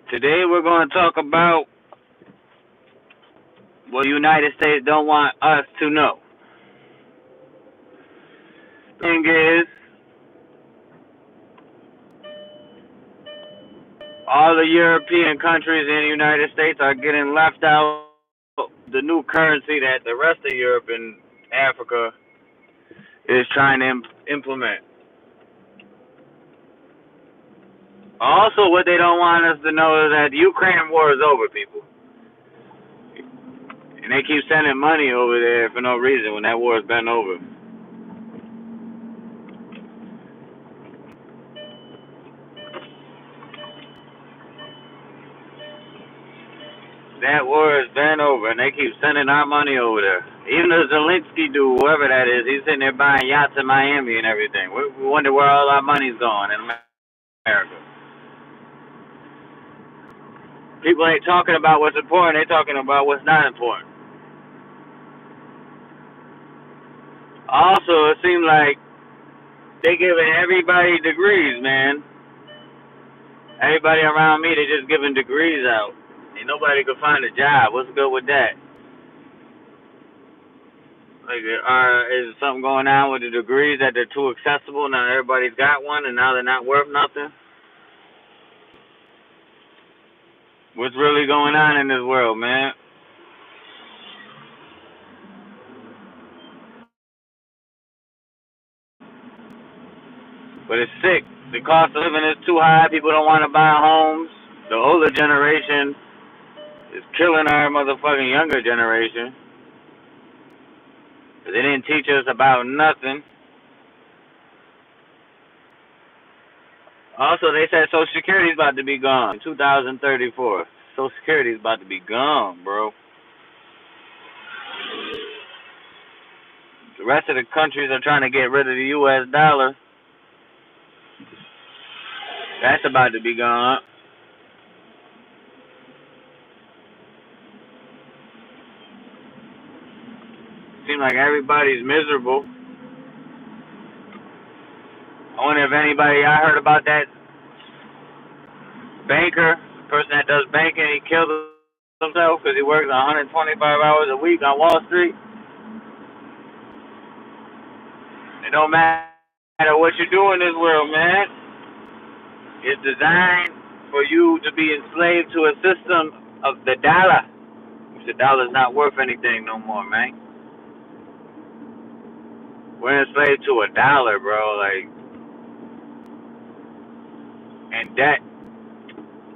Today we're going to talk about what the United States don't want us to know. Thing is, all the European countries in the United States are getting left out the new currency that the rest of Europe and Africa is trying to implement. Also, what they don't want us to know is that the Ukraine war is over, people. And they keep sending money over there for no reason when that war has been over. That war has been over, and they keep sending our money over there. Even the Zelensky dude, whoever that is, he's sitting there buying yachts in Miami and everything. We wonder where all our money's going in America. People ain't talking about what's important, they're talking about what's not important. Also, it seems like they giving everybody degrees, man. Everybody around me, they just giving degrees out. Ain't nobody could find a job. What's good with that? Like, is something going on with the degrees that they're too accessible? Now everybody's got one, and now they're not worth nothing? What's really going on in this world, man? But it's sick. The cost of living is too high. People don't want to buy homes. The older generation is killing our motherfucking younger generation. They didn't teach us about nothing. Also, they said Social Security's about to be gone in 2034. Social Security's about to be gone, bro. The rest of the countries are trying to get rid of the U.S. dollar. That's about to be gone. Seems like everybody's miserable. I wonder if anybody, I heard about that banker, the person that does banking, he killed himself because he works 125 hours a week on Wall Street. It don't matter what you do in this world, man. It's designed for you to be enslaved to a system of the dollar. The dollar's not worth anything no more, man. We're enslaved to a dollar, bro. Like, and debt.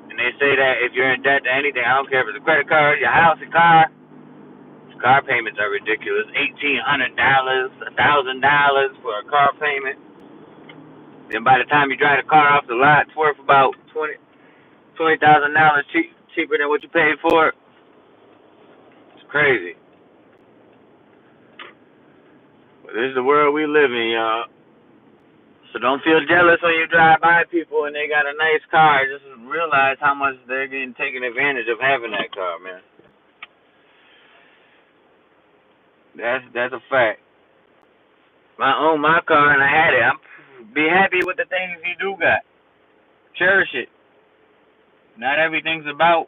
And they say that if you're in debt to anything, I don't care if it's a credit card, your house, your car payments are ridiculous. $1,800, $1,000 for a car payment. Then by the time you drive the car off the lot, it's worth about $20,000 cheaper than what you paid for it. It's crazy. But this is the world we live in, y'all. So don't feel jealous when you drive by people and they got a nice car. Just realize how much they're getting taken advantage of having that car, man. That's a fact. I own my car and I had it. I'm be happy with the things you do got. Cherish it. Not everything's about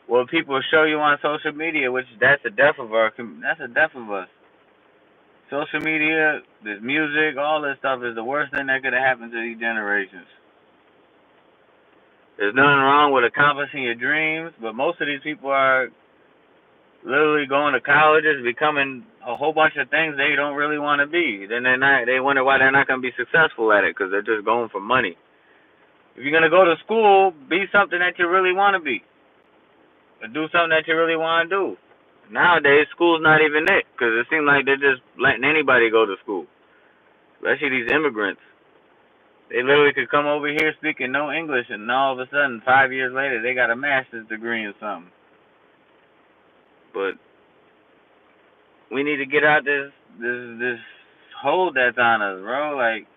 what people show you on social media, which that's the death of us. Social media, this music, all this stuff is the worst thing that could have happened to these generations. There's nothing wrong with accomplishing your dreams, but most of these people are literally going to colleges, becoming a whole bunch of things they don't really want to be. Then they wonder why they're not going to be successful at it because they're just going for money. If you're going to go to school, be something that you really want to be. Or do something that you really want to do. Nowadays, school's not even it because it seems like they're just letting anybody go to school, especially these immigrants. They literally could come over here speaking no English, and all of a sudden, 5 years later, they got a master's degree in something. But we need to get out this hold that's on us, bro. Like,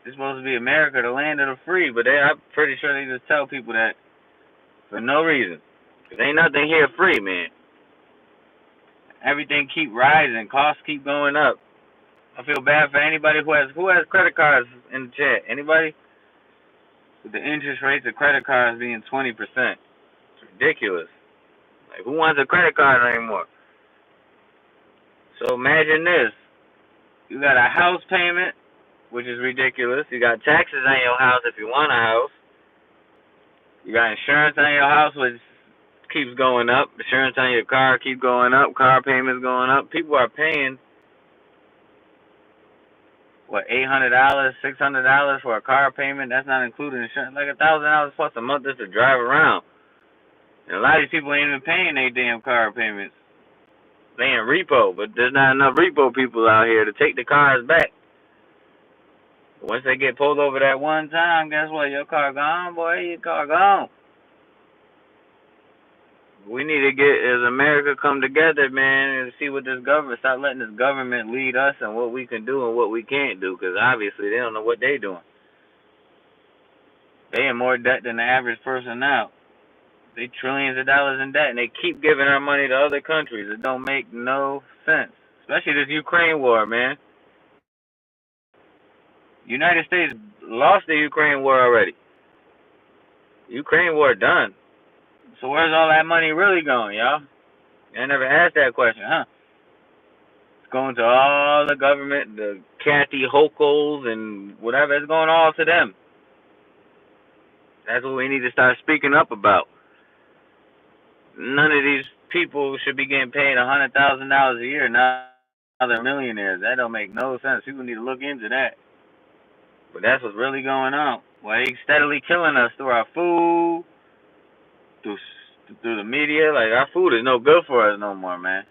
it's supposed to be America, the land of the free, but I'm pretty sure they just tell people that for no reason. Cause ain't nothing here free, man. Everything keep rising, costs keep going up. I feel bad for anybody who has credit cards in the chat. Anybody? with the interest rates of credit cards being 20%. It's ridiculous. Like, who wants a credit card anymore? So imagine this. You got a house payment, which is ridiculous. You got taxes on your house if you want a house. You got insurance on your house, which keeps going up. Insurance on your car keeps going up. Car payments going up. People are paying, what, $800, $600 for a car payment? That's not including insurance. Like $1,000 plus a month just to drive around. And a lot of these people ain't even paying their damn car payments. They in repo, but there's not enough repo people out here to take the cars back. Once they get pulled over that one time, guess what? Your car gone, boy. Your car gone. We need to get, as America, come together, man, and see what this government, stop letting this government lead us and what we can do and what we can't do, because obviously they don't know what they doing. They in more debt than the average person now. They trillions of dollars in debt, and they keep giving our money to other countries. It don't make no sense, especially this Ukraine war, man. United States lost the Ukraine war already. Ukraine war done. So where's all that money really going, y'all? I never asked that question, huh? It's going to all the government, the Kathy Hochul's and whatever. It's going all to them. That's what we need to start speaking up about. None of these people should be getting paid $100,000 a year. Now they're millionaires. That don't make no sense. People need to look into that. But that's what's really going on. Well, they steadily killing us through our food, through the media. Like, our food is no good for us no more, man.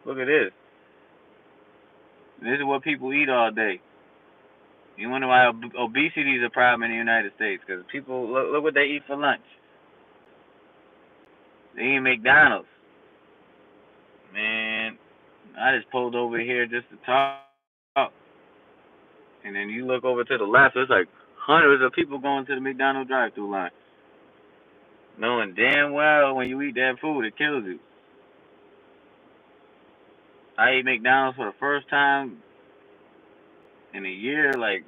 Look at this. This is what people eat all day. You wonder why obesity is a problem in the United States? Because people, look what they eat for lunch. They eat McDonald's. Man, I just pulled over here just to talk. And then you look over to the left, it's like hundreds of people going to the McDonald's drive-thru line. Knowing damn well when you eat that food, it kills you. I ate McDonald's for the first time in a year, like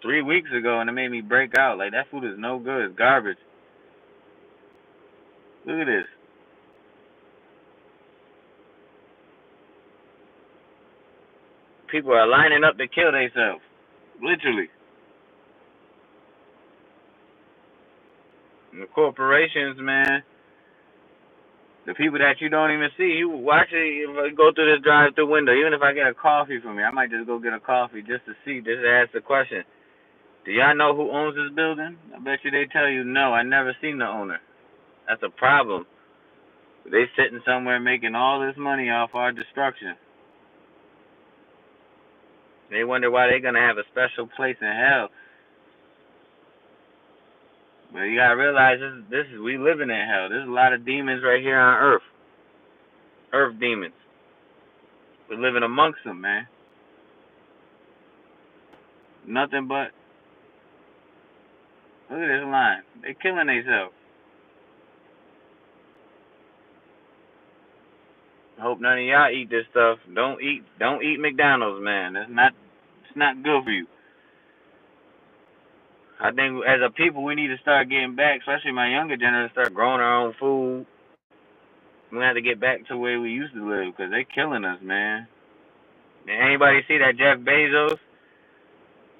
3 weeks ago, and it made me break out. Like, that food is no good. It's garbage. Look at this. People are lining up to kill themselves. Literally. And the corporations, man, the people that you don't even see, you actually, if I go through this drive-through window, even if I get a coffee from me, I might just go get a coffee just to see, just to ask the question, do y'all know who owns this building? I bet you they tell you no, I never seen the owner. That's a problem. They sitting somewhere making all this money off our destruction. They wonder why they're going to have a special place in hell. But you got to realize, we living in hell. There's a lot of demons right here on Earth. Earth demons. We're living amongst them, man. Nothing but, look at this line. They killing themselves. Hope none of y'all eat this stuff. Don't eat McDonald's, man. It's not good for you. I think as a people we need to start getting back, especially my younger generation, start growing our own food. We have to get back to where we used to live because they're killing us, man. Did anybody see that Jeff Bezos?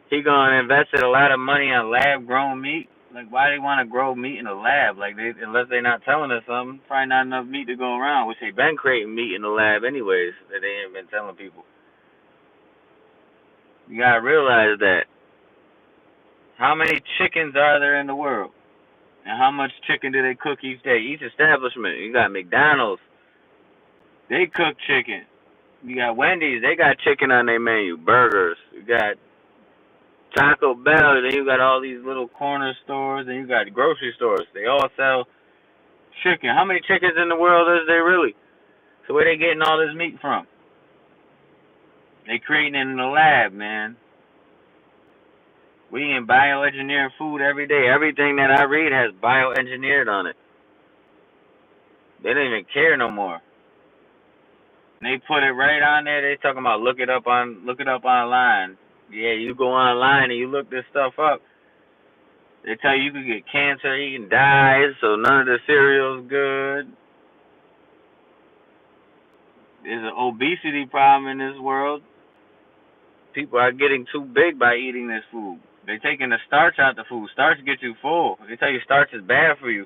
He gonna invested a lot of money on lab-grown meat. Like, why they want to grow meat in a lab? Like, unless they're not telling us something, probably not enough meat to go around. Which they been creating meat in the lab anyways, that they ain't been telling people. You gotta realize that. How many chickens are there in the world? And how much chicken do they cook each day? Each establishment. You got McDonald's. They cook chicken. You got Wendy's. They got chicken on their menu. Burgers. You got Taco Bell. Then you got all these little corner stores. And you got grocery stores. They all sell chicken. How many chickens in the world is there really? So where they getting all this meat from? They creating it in the lab, man. We eating bioengineered food every day. Everything that I read has bioengineered on it. They don't even care no more. And they put it right on there. They talking about look it up online. Yeah, you go online and you look this stuff up. They tell you could get cancer, you can die, so none of the cereal's good. There's an obesity problem in this world. People are getting too big by eating this food. They're taking the starch out the food. Starch gets you full. They tell you starch is bad for you.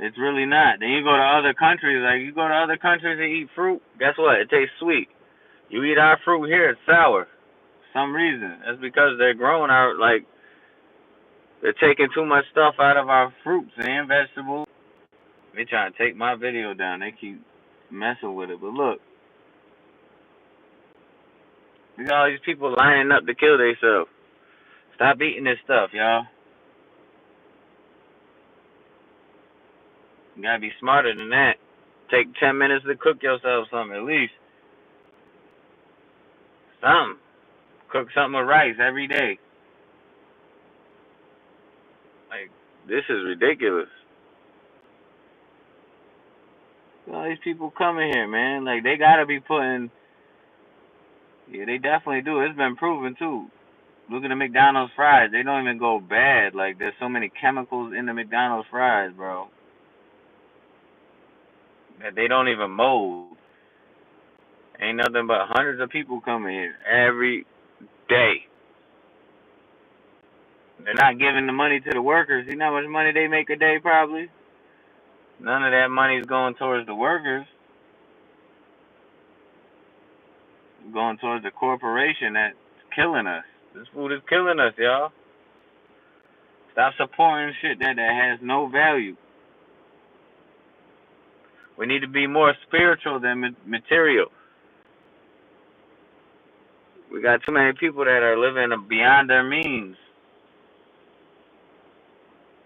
It's really not. Then you go to other countries, like you go to other countries and eat fruit. Guess what? It tastes sweet. You eat our fruit here, it's sour. For some reason. That's because they're growing our, like, they're taking too much stuff out of our fruits and vegetables. They trying to take my video down. They keep messing with it. But look, we got all these people lining up to kill themselves. Stop eating this stuff, y'all. You gotta be smarter than that. Take 10 minutes to cook yourself something, at least. Something. Cook something with rice every day. Like, this is ridiculous. All these people coming here, man. Like, they gotta be putting. Yeah, they definitely do. It's been proven, too. Look at the McDonald's fries. They don't even go bad. Like, there's so many chemicals in the McDonald's fries, bro, that they don't even mold. Ain't nothing but hundreds of people coming here every day. They're not giving the money to the workers. You know how much money they make a day, probably? None of that money is going towards the workers. It's going towards the corporation that's killing us. This food is killing us, y'all. Stop supporting shit that has no value. We need to be more spiritual than material. We got too many people that are living beyond their means.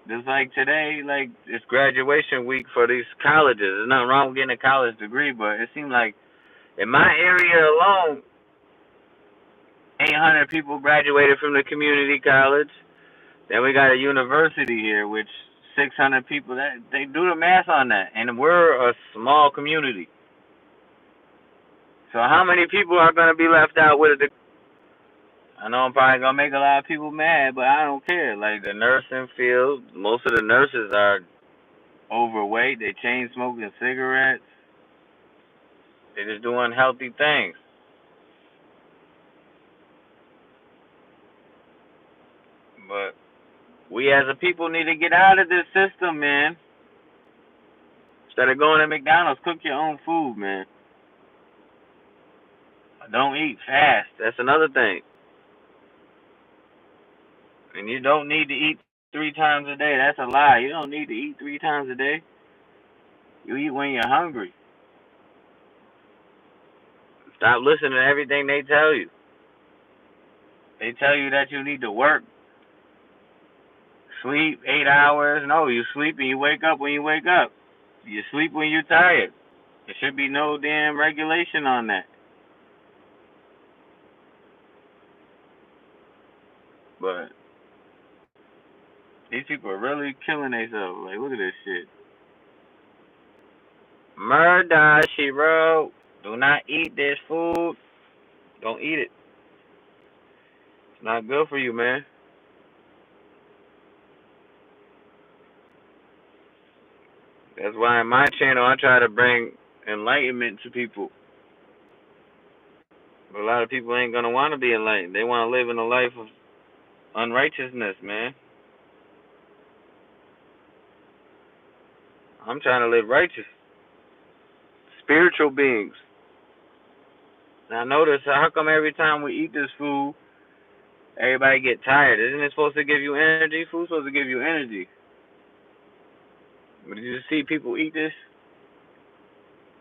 Just like today, like it's graduation week for these colleges. There's nothing wrong with getting a college degree, but it seems like in my area alone, 800 people graduated from the community college. Then we got a university here, which 600 people. That they do the math on that, and we're a small community. So how many people are going to be left out with a degree? I know I'm probably gonna make a lot of people mad, but I don't care. Like the nursing field, most of the nurses are overweight. They chain smoking cigarettes. They just do unhealthy things. But we as a people need to get out of this system, man. Instead of going to McDonald's, cook your own food, man. Don't eat fast. That's another thing. And you don't need to eat 3 times a day. That's a lie. You don't need to eat 3 times a day. You eat when you're hungry. Stop listening to everything they tell you. They tell you that you need to work, sleep 8 hours. No, you sleep and you wake up when you wake up. You sleep when you're tired. There should be no damn regulation on that. But these people are really killing themselves. Like, look at this shit. Murder, she wrote. Do not eat this food. Don't eat it. It's not good for you, man. That's why in my channel I try to bring enlightenment to people. But a lot of people ain't gonna want to be enlightened. They want to live in a life of unrighteousness, man. I'm trying to live righteous. Spiritual beings. Now notice how come every time we eat this food, everybody get tired? Isn't it supposed to give you energy? Food's supposed to give you energy. But you see people eat this,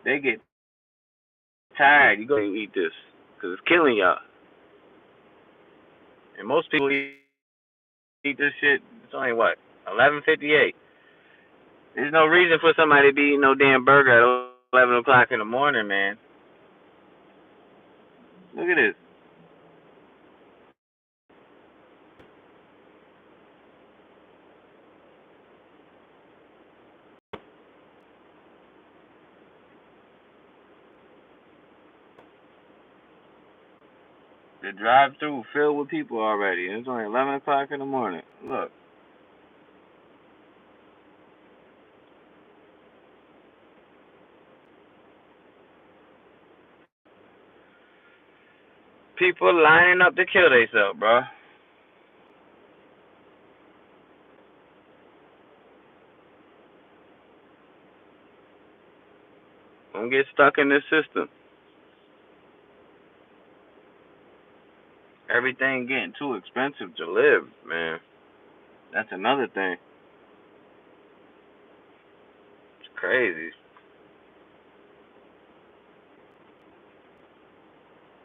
they get tired. You go eat this because it's killing y'all. And most people eat this shit. It's only what 11:58. There's no reason for somebody to be eating no damn burger at 11 o'clock in the morning, man. Look at this. The drive-through filled with people already. And it's only 11 o'clock in the morning. Look. People lining up to kill themselves, bro. Don't get stuck in this system. Everything getting too expensive to live, man. That's another thing. It's crazy.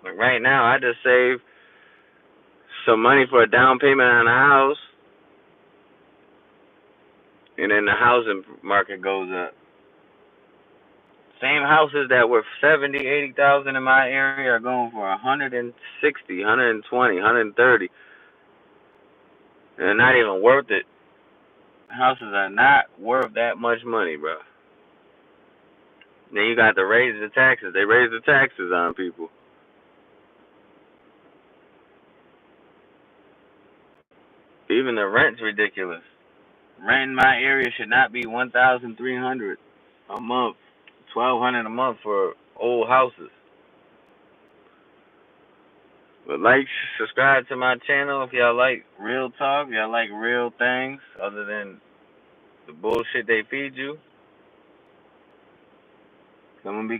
Like right now, I just saved some money for a down payment on a house, and then the housing market goes up. Same houses that were 70, 80,000 in my area are going for 160, 120, 130. They're not even worth it. Houses are not worth that much money, bro. Then you got to raise the taxes. They raise the taxes on people. Even the rent's ridiculous. Rent in my area should not be 1,300 a month, 1,200 a month for old houses. But like, subscribe to my channel if y'all like real talk, y'all like real things other than the bullshit they feed you. I'm gonna be